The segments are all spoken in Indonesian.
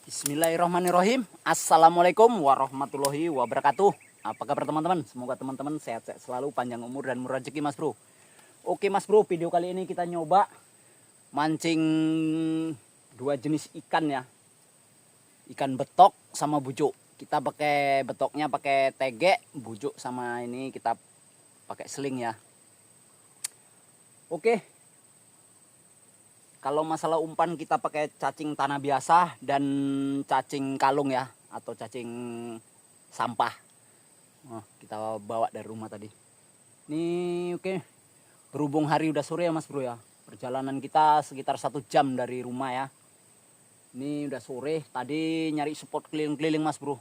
Bismillahirrahmanirrahim. Assalamualaikum warahmatullahi wabarakatuh. Apa kabar teman-teman? Semoga teman-teman sehat-sehat selalu, panjang umur dan murah rezeki Mas Bro. Oke Mas Bro, video kali ini kita nyoba mancing dua jenis ikan ya. Ikan betok sama bujuk. Kita pakai betoknya pakai tege, bujuk sama ini kita pakai seling ya. Oke. Kalau masalah umpan kita pakai cacing tanah biasa dan cacing kalung ya, atau cacing sampah. Kita bawa dari rumah tadi. Ini oke. Berhubung hari udah sore ya Mas Bro ya. Perjalanan kita sekitar 1 jam dari rumah ya. Ini udah sore. Tadi nyari spot keliling-keliling Mas Bro.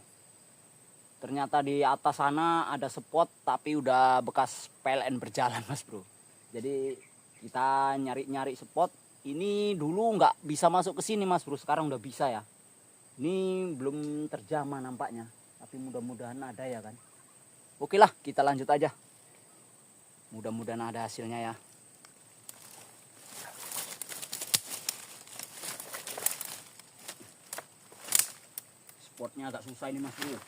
Ternyata di atas sana ada spot tapi udah bekas PLN berjalan Mas Bro. Jadi kita nyari-nyari spot. Ini dulu nggak bisa masuk ke sini Mas Bro, sekarang udah bisa ya. Ini belum terjamah nampaknya, tapi mudah-mudahan ada ya kan. Oke lah, kita lanjut aja. Mudah-mudahan ada hasilnya ya. Spotnya agak susah ini Mas Bro.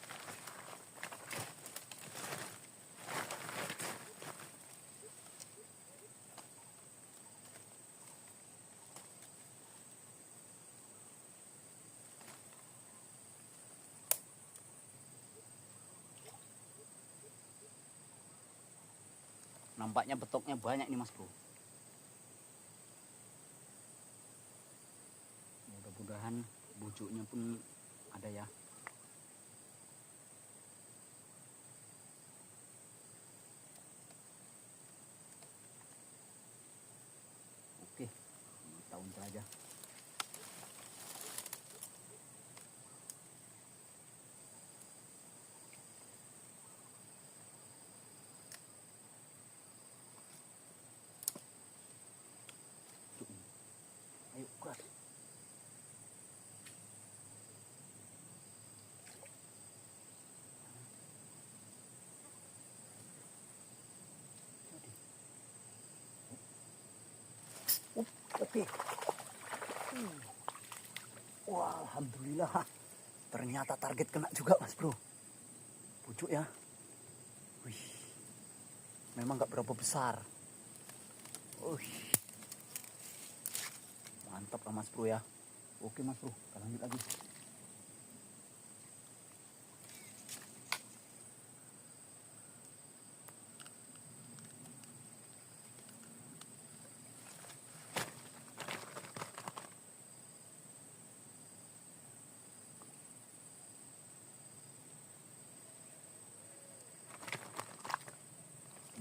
Nampaknya betoknya banyak nih Mas Bro. Mudah-mudahan bujuknya pun ada ya. Oke, kita uncal aja. Ayo keras. Oke. Wah, alhamdulillah. Ternyata target kena juga Mas Bro. Pucuk ya. Wih. Memang nggak berapa besar. Mantap lah Mas Bro ya. Oke Mas Bro, kita lanjut lagi.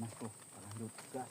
Mas Bro, kita lanjut gas.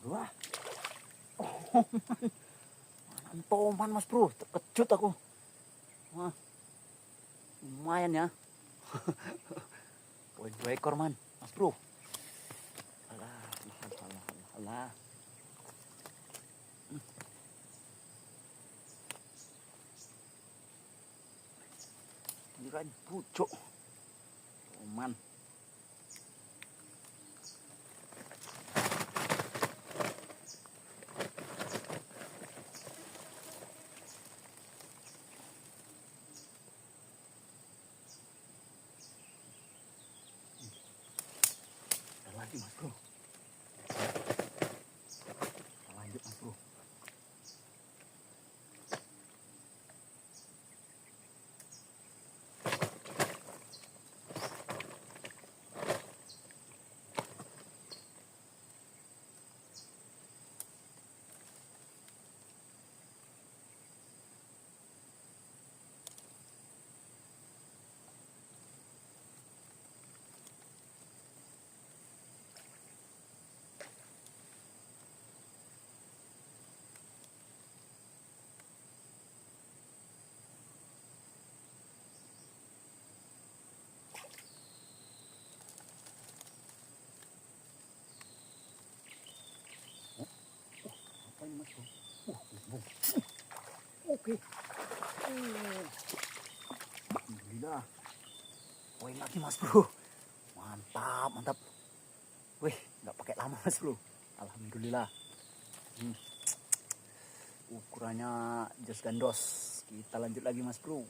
Wah. Toman Mas Bro, terkejut aku. Wah. Lumayan ya. Poin 2 ekor man, Mas Bro. Alah. Kirain pucuk. Toman. Lagi Mas Bro. Kita lanjut Mas Bro. mas bro. Oke. Alhamdulillah. Poin lagi mas bro. Mantap, mantap. Wih, nggak pakai lama mas bro. Alhamdulillah. Ukurannya jos gandos. Kita lanjut lagi mas bro.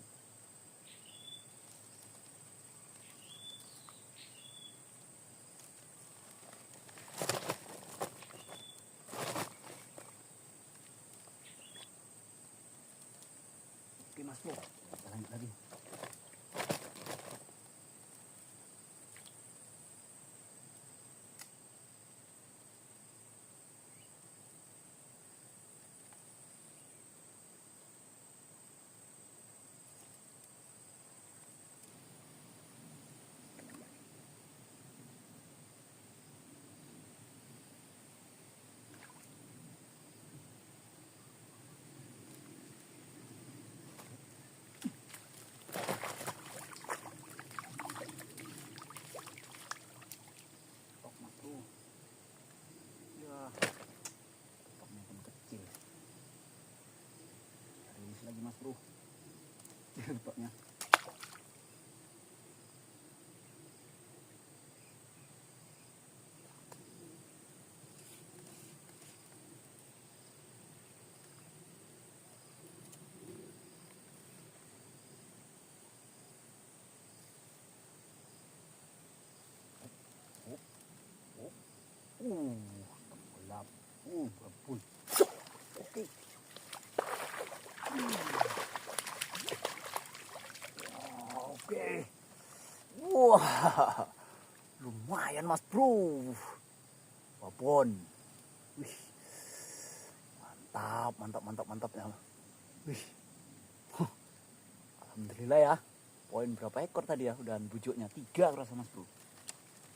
Oke mas bro, kita lanjut lagi. Lagi mas bro, getoknya. Gelap, berbun. Oke. Oke. Wah, lumayan mas bro. Babon. Wih. Mantap, mantap, mantap, mantap ya. Wih. Alhamdulillah ya. Poin berapa ekor tadi ya? Udah bujuknya 3 rasa mas bro.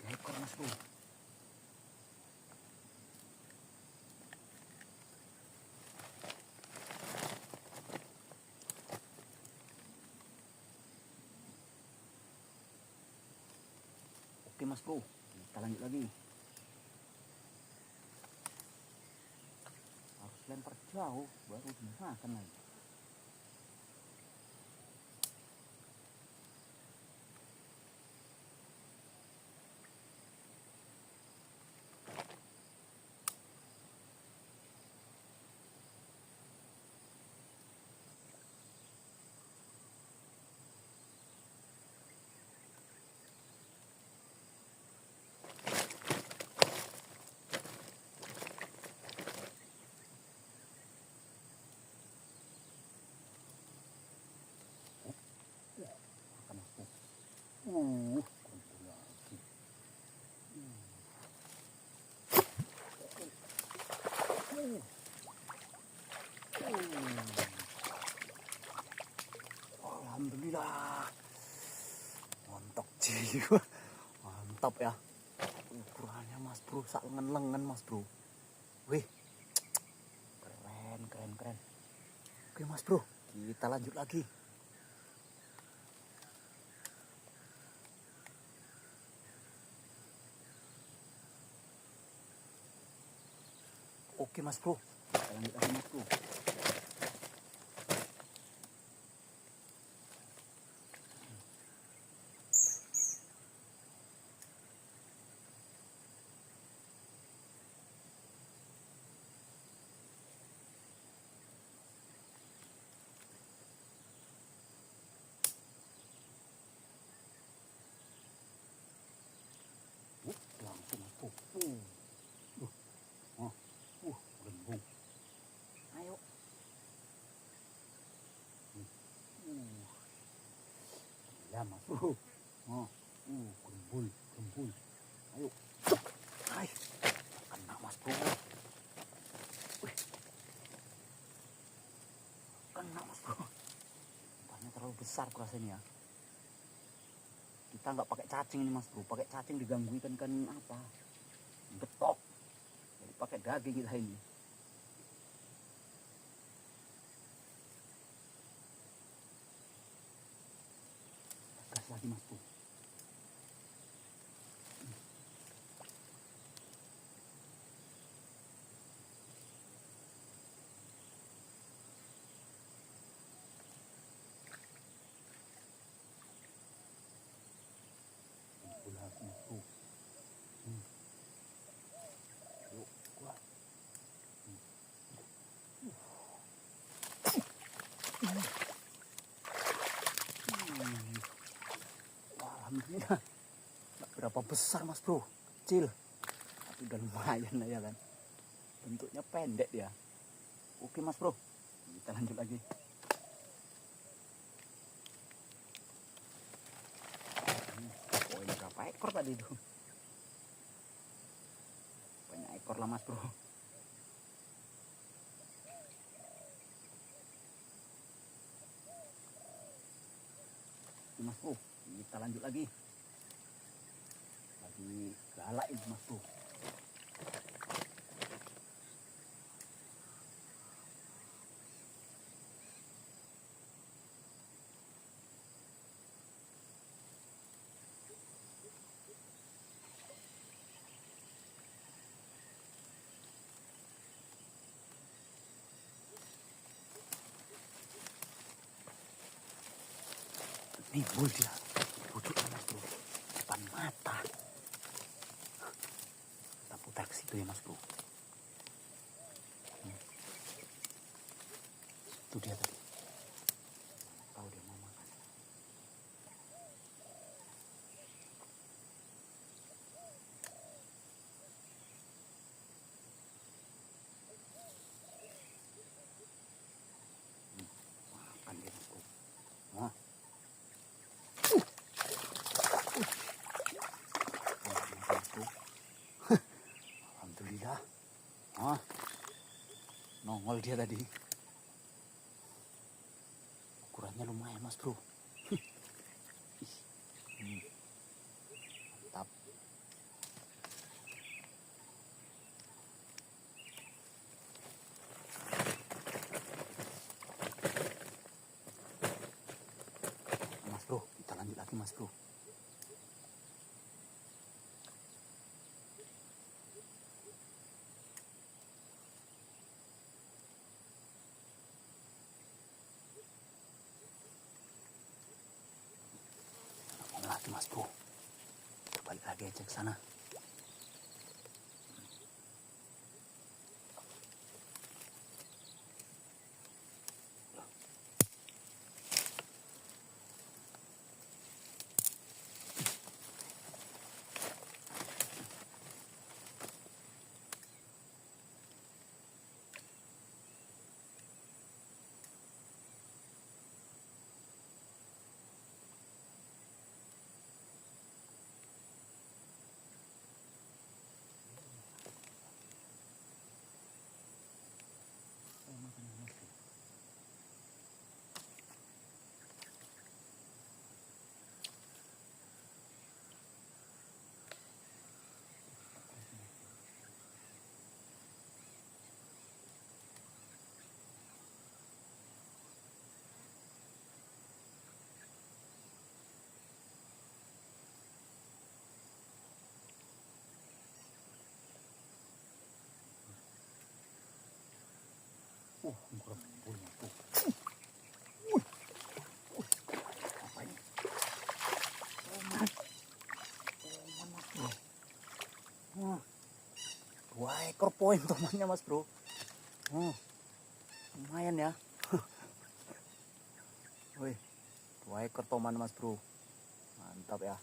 3 ekor mas bro. Oke mas bro, kita lanjut lagi. Harus lempar jauh baru dimakan lagi. Alhamdulillah. Mantap jiwa. Mantap ya. Ukurannya mas bro, sak lengan-lengan mas bro. Wih. Keren, keren, keren. Oke mas bro, kita lanjut lagi. Oke mas bro, kita lanjut lagi mas bro. Langsung mas bro. Gembung. Ayo. Ya mas bro. Gembul, gembul. Ayo. Hai. Kena mas bro. Wih. Kena mas bro. Umpannya terlalu besar kurasanya ya. Kita nggak pakai cacing ini mas bro. Pakai cacing diganggu ikan kan apa? Betok. Jadi pakai daging kita ini. Gas lagi mas bro. besar mas bro, kecil tapi udah lumayan lah ya kan, bentuknya pendek dia. Oke mas bro, kita lanjut lagi. Oh ini berapa ekor tadi tuh, banyak ekor lah mas bro. Mas bro, kita lanjut lagi galak ini mas bro. Nimbul dia, duduk mas bro, depan mata. Kita putar ke situ ya mas bro. Itu dia tadi. Tahu dia mau makan. Makan dia mas bro. Nah. Alhamdulillah. Nongol dia tadi. Ukurannya lumayan mas bro. Mantap. Mas bro, kita lanjut lagi mas bro. Lagi mas bro, kita balik lagi aja ke sana. Punya tuh. Apa ini? Mas bro. 2 ekor poin tomannya mas bro. Lumayan ya. Wih, 2 ekor toman mas bro. Mantap ya.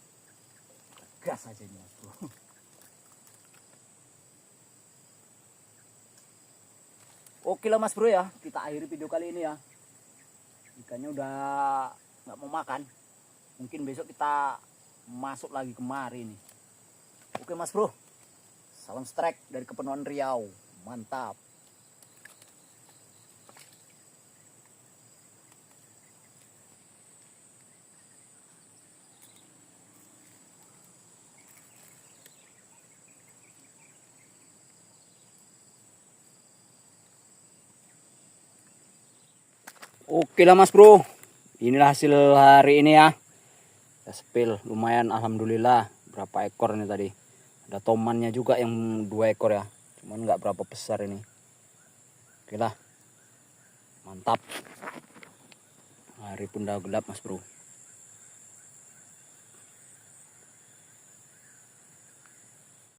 Gas aja ini mas bro. Oke lah mas bro ya, kita akhiri video kali ini ya. Ikannya udah nggak mau makan. Mungkin besok kita masuk lagi kemari nih. Oke mas bro, salam strike dari Kepulauan Riau. Mantap. Oke lah mas bro, inilah hasil hari ini ya. Kita spill lumayan alhamdulillah. Berapa ekor nih tadi. Ada tomannya juga yang 2 ekor ya. Cuman nggak berapa besar ini. Oke lah, mantap. Hari pun udah gelap mas bro.